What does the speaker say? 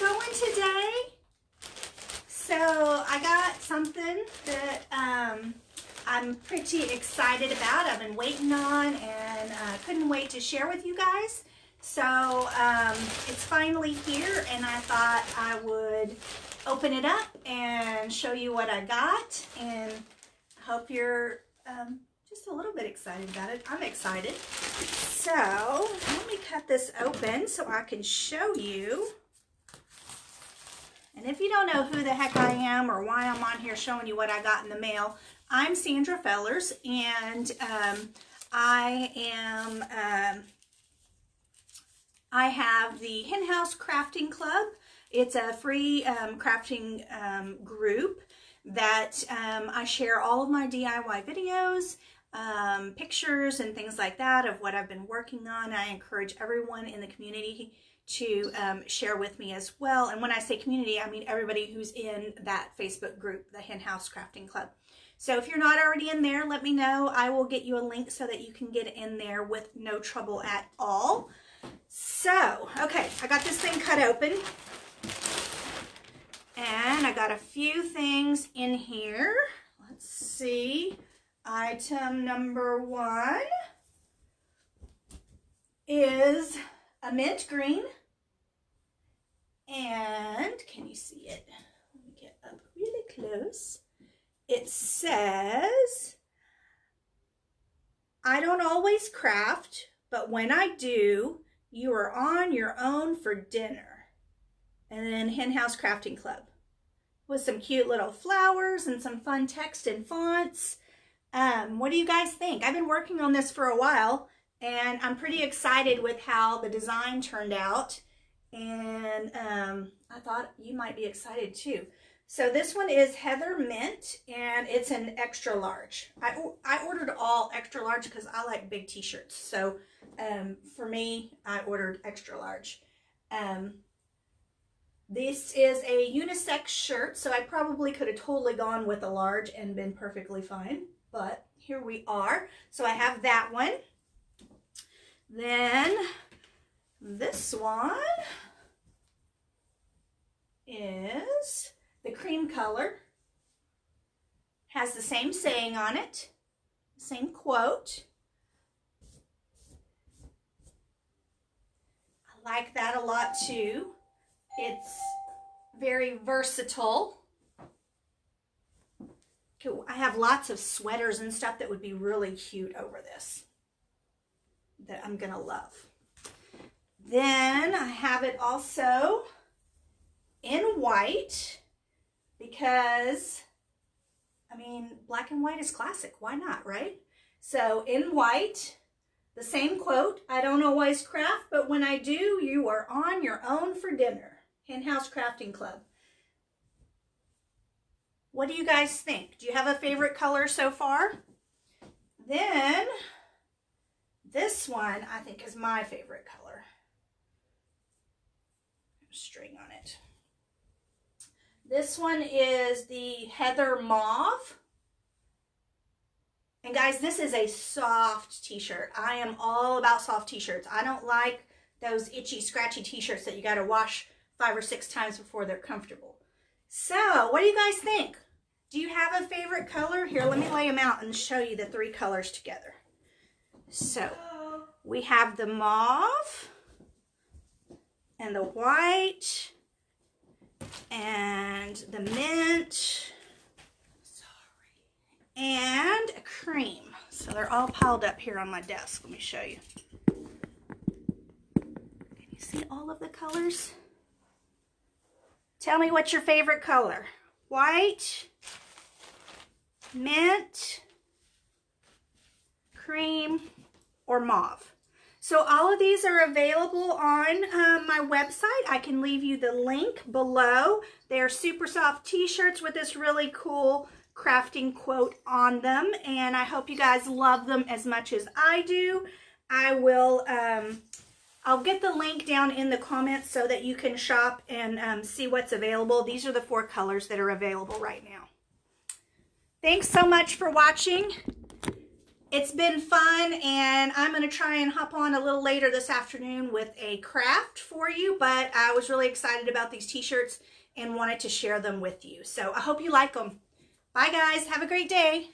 going today? So I got something that I'm pretty excited about. I've been waiting on and couldn't wait to share with you guys. So it's finally here, and I thought I would open it up and show you what I got, and I hope you're just a little bit excited about it. I'm excited. So let me cut this open so I can show you. And if you don't know who the heck I am or why I'm on here showing you what I got in the mail, I'm Sandra Fellers, and I have the Hen House Crafting Club. It's a free crafting group that I share all of my DIY videos, pictures and things like that of what I've been working on. I encourage everyone in the community to share with me as well. And when I say community, I mean everybody who's in that Facebook group, the Hen House Crafting Club. So if you're not already in there, let me know. I will get you a link so that you can get in there with no trouble at all. So, okay, I got this thing cut open. And I got a few things in here. Let's see. Item number 1 is a mint green. And can you see it? Let me get up really close. It says, I don't always craft, but when I do, you are on your own for dinner. And then Hen House Crafting Club with some cute little flowers and some fun text and fonts. What do you guys think? I've been working on this for a while, and I'm pretty excited with how the design turned out. And I thought you might be excited too. So this one is Heather Mint, and it's an extra large. I ordered all extra large because I like big t-shirts. So for me, I ordered extra large. This is a unisex shirt, so I probably could have totally gone with a large and been perfectly fine. But here we are. So I have that one. Then this one is the cream color. Has the same saying on it, same quote. I like that a lot too. It's very versatile. I have lots of sweaters and stuff that would be really cute over this that I'm gonna love. Then I have it also in white because, I mean, black and white is classic. Why not, right? So in white, the same quote, I don't always craft, but when I do, you are on your own for dinner. Hen House Crafting Club. What do you guys think? Do you have a favorite color so far? Then this one I think is my favorite color. String on it. This one is the Heather Mauve. And guys, this is a soft t-shirt. I am all about soft t-shirts. I don't like those itchy, scratchy t-shirts that you got to wash 5 or 6 times before they're comfortable. So, what do you guys think? Do you have a favorite color? Here, let me lay them out and show you the 3 colors together. So, we have the mauve and the white and the mint and a cream. So they're all piled up here on my desk. Let me show you. Can you see all of the colors? Tell me what's your favorite color. White, mint, cream, or mauve. So all of these are available on my website. I can leave you the link below. They're super soft t-shirts with this really cool crafting quote on them, and I hope you guys love them as much as I do. I will I'll get the link down in the comments so that you can shop and see what's available. These are the 4 colors that are available right now. Thanks so much for watching, It's been fun, and I'm going to try and hop on a little later this afternoon with a craft for you, but I was really excited about these t-shirts and wanted to share them with you. So I hope you like them. Bye guys, have a great day.